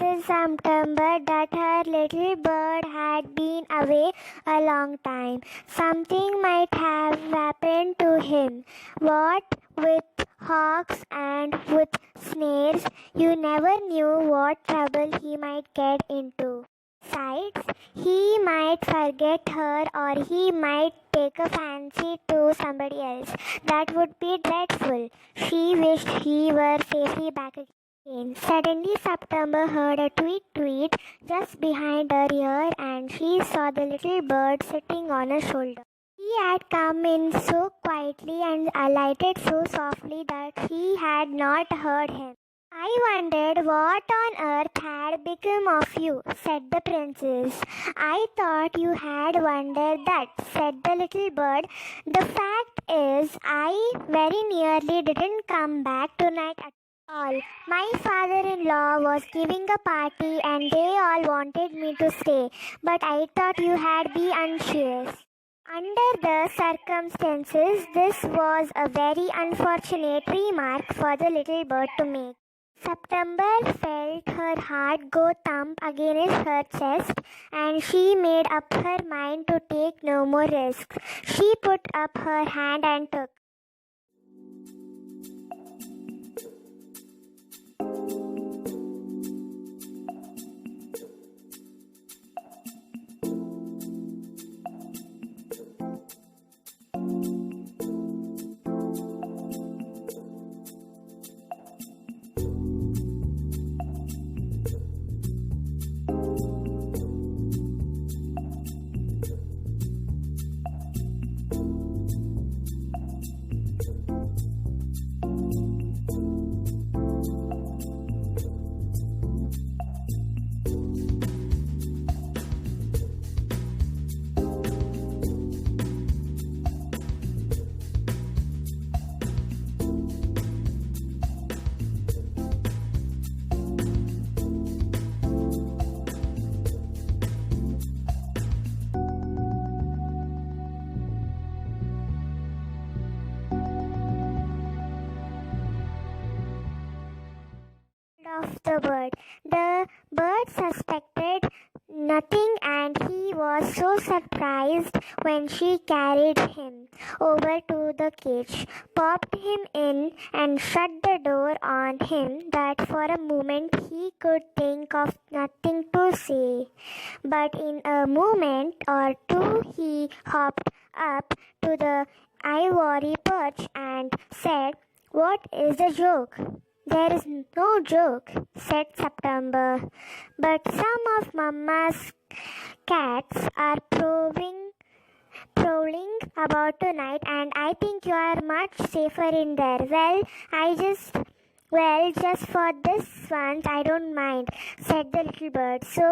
Mrs. September that her little bird had been away a long time. Something might have happened to him. What with hawks and with snares, you never knew what trouble he might get into. Besides, he might forget her or he might take a fancy to somebody else. That would be dreadful. She wished he were safely back again. Suddenly, September heard a tweet tweet just behind her ear and she saw the little bird sitting on her shoulder. He had come in so quietly and alighted so softly that she had not heard him. I wondered what on earth had become of you, said the princess. I thought you had wondered that, said the little bird. The fact is, I very nearly didn't come back tonight at all. My father-in-law was giving a party and they all wanted me to stay, but I thought you had been anxious. Under the circumstances, this was a very unfortunate remark for the little bird to make. September felt her heart go thump against her chest and she made up her mind to take no more risks. She put up her hand and took of the bird. The bird suspected nothing and he was so surprised when she carried him over to the cage, popped him in and shut the door on him that for a moment he could think of nothing to say. But in a moment or two he hopped up to the ivory perch and said, "What is the joke?" "There is no joke," said September, "but some of Mamma's cats are prowling about tonight and I think you are much safer in there." Well, just for this once I don't mind," said the little bird, "so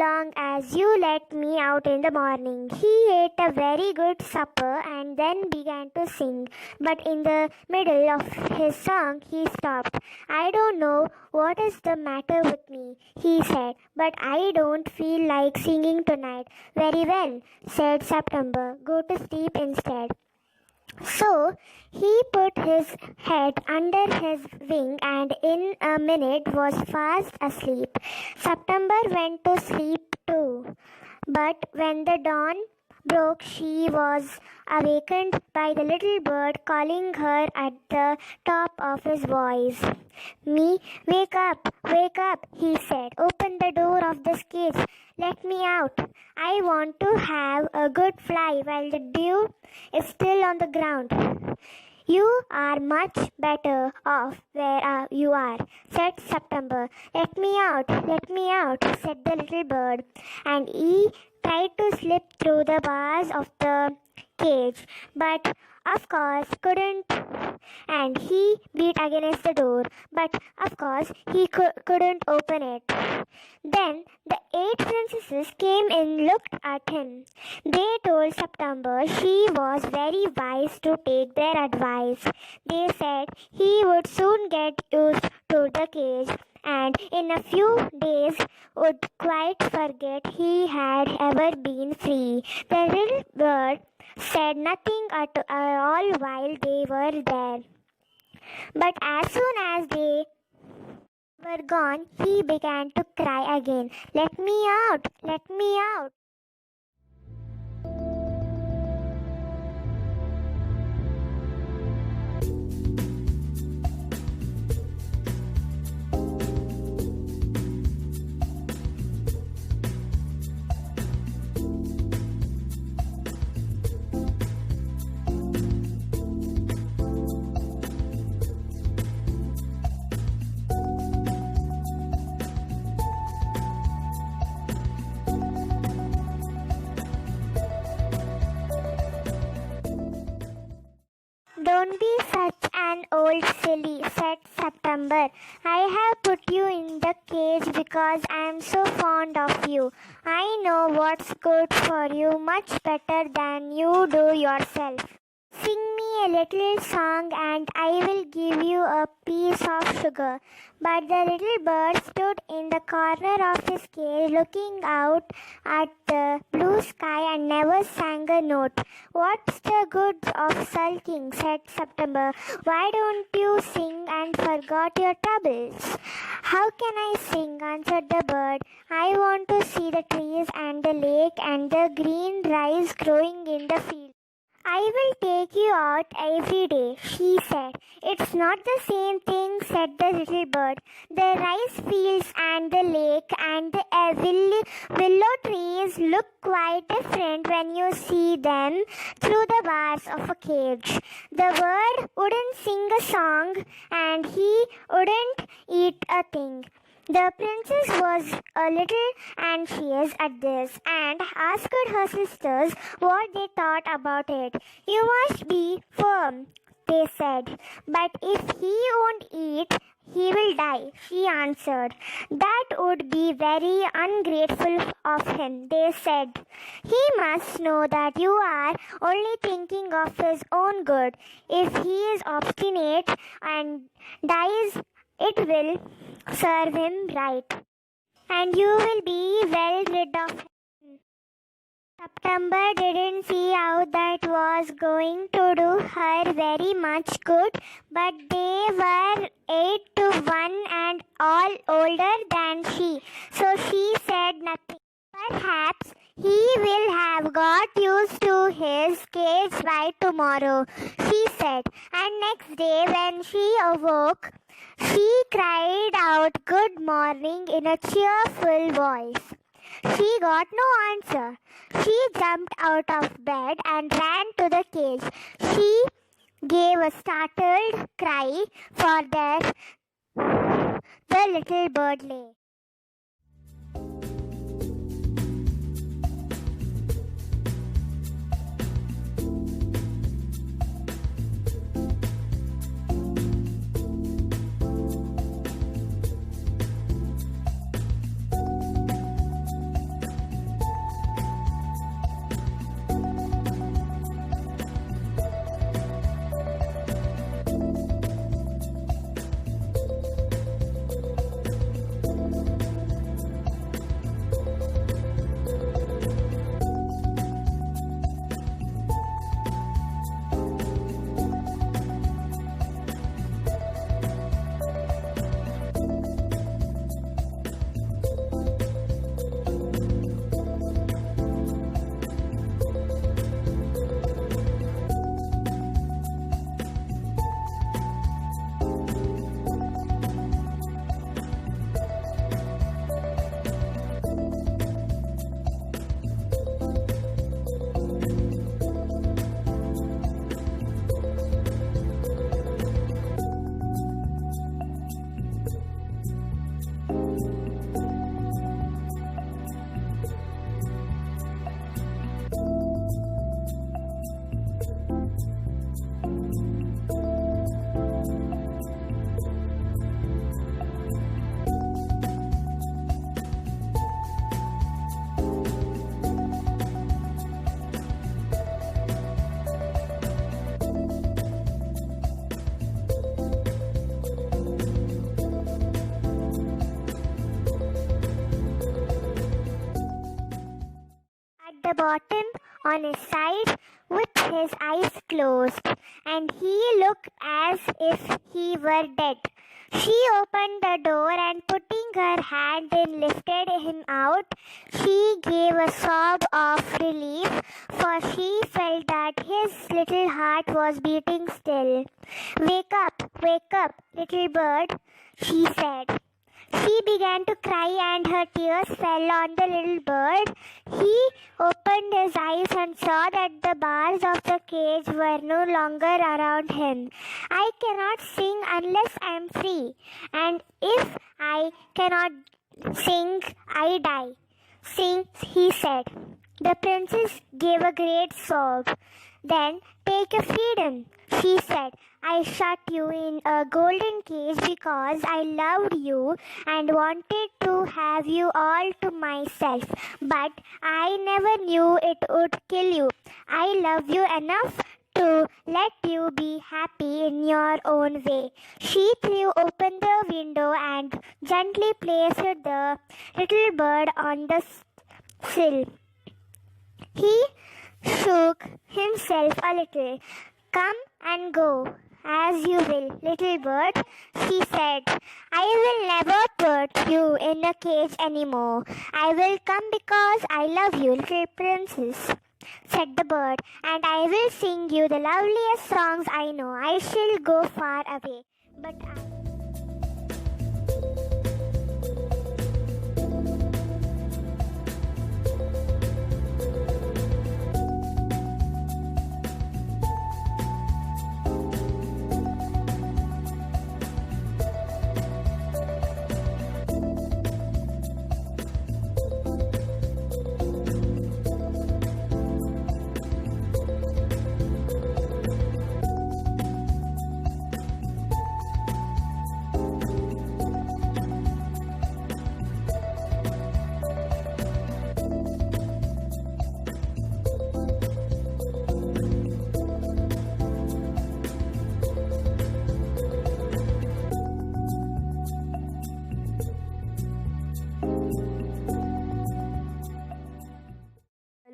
long as you let me out in the morning." He ate a very good supper and then began to sing, but in the middle of his song he stopped. "I don't know what is the matter with me," he said, "but I don't feel like singing tonight." "Very well," said September, "go to sleep instead." So he put his head under his wing and in a minute was fast asleep. September went to sleep too, but when the dawn broke she was awakened by the little bird calling her at the top of his voice. Wake up," he said. "Open the door of this cage. Let me out. I want to have a good fly while the dew is still on the ground." "You are much better off where you are," said September. Let me out," said the little bird, and he tried to slip through the bars of the cage, but of course couldn't, and he beat against the door, but of course he couldn't open it. Then the 8 princesses came and looked at him. They told September she was very wise to take their advice. They said he would soon get used to the cage and in a few days would quite forget he had ever been free. The little bird said nothing at all while they were there. But as soon as they Were gone, he began to cry again. Let me out! Let me out! Don't be such an old silly, said September. I have put you in the cage because I am so fond of you. I know what's good for you much better than you do yourself. Sing me a little song and I will give you a piece of sugar. But the little bird stood in the corner of his cage looking out at the blue sky and never sang a note. What's the good of sulking, said September. Why don't you sing and forgot your troubles? How can I sing, answered the bird. I want to see the trees and the lake and the green rice growing in the field. I will take you out every day, she said. It's not the same thing, said the little bird. The rice fields and the lake and the willow trees look quite different when you see them through the bars of a cage. The bird wouldn't sing a song and he wouldn't eat a thing. The princess was a little anxious at this and asked her sisters what they thought about it. You must be firm, they said. But if he won't eat, he will die, she answered. That would be very ungrateful of him, they said. He must know that you are only thinking of his own good. If he is obstinate and dies, it will serve him right, and you will be well rid of him. September didn't see how that was going to do her very much good, but they were 8 to 1 and all older than she, so she said nothing. Perhaps he will have got used to his cage by tomorrow, she said, and next day when she awoke, she cried out good morning in a cheerful voice. She got no answer. She jumped out of bed and ran to the cage. She gave a startled cry, for there the little bird lay. The bottom on his side with his eyes closed, and he looked as if he were dead. She opened the door and putting her hand in lifted him out. She gave a sob of relief, for she felt that his little heart was beating still. Wake up, little bird, she said. She began to cry and her tears fell on the little bird. He opened his eyes and saw that the bars of the cage were no longer around him. I cannot sing unless I am free, and if I cannot sing, I die. Sing, he said. The princess gave a great sob. Then take your freedom, she said. I shut you in a golden cage because I loved you and wanted to have you all to myself. But I never knew it would kill you. I love you enough to let you be happy in your own way. She threw open the window and gently placed the little bird on the sill. He shook himself a little. Come and go, as you will, little bird, she said. I will never put you in a cage anymore. I will come because I love you, little princess, said the bird, and I will sing you the loveliest songs I know. I shall go far away, but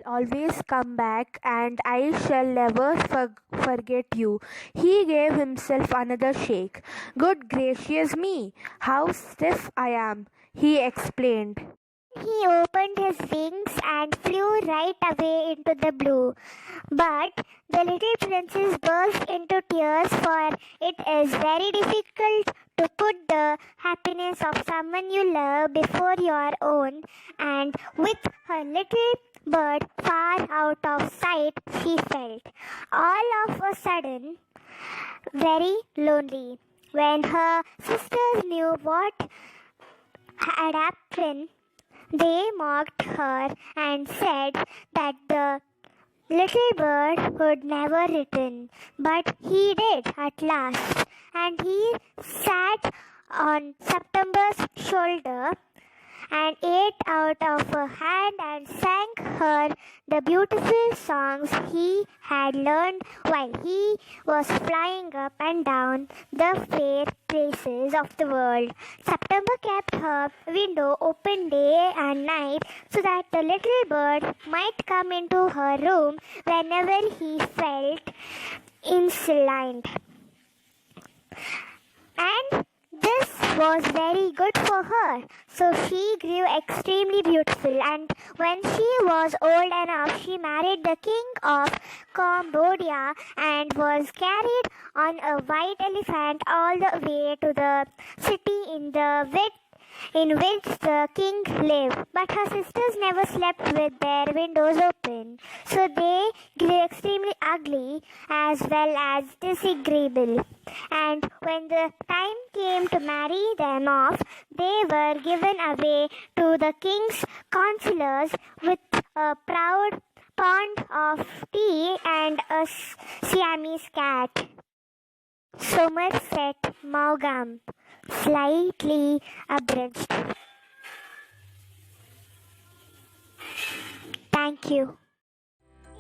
always come back and I shall never forget you. He gave himself another shake. Good gracious me, how stiff I am, he explained. he opened his wings and flew right away into the blue. But the little princess burst into tears, for it is very difficult to put the happiness of someone you love before your own, and with her little bird far out of sight, she felt all of a sudden very lonely. When her sisters knew what had happened, they mocked her and said that the little bird would never return. But he did at last, and he sat on September's shoulder and ate out of her hand and sang her the beautiful songs he had learned while he was flying up and down the fair places of the world. September kept her window open day and night so that the little bird might come into her room whenever he felt inclined. And this was very good for her. So she grew extremely beautiful, and when she was old enough, she married the king of Cambodia and was carried on a white elephant all the way to the city in which the king lived. But her sisters never slept with their windows open, so they grew extremely ugly as well as disagreeable. And when the time came to marry them off, they were given away to the king's counselors with a proud pond of tea and a Siamese cat. Somerset Maugham, slightly abridged. Thank you.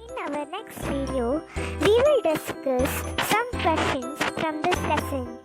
In our next video, we will discuss some questions from this lesson.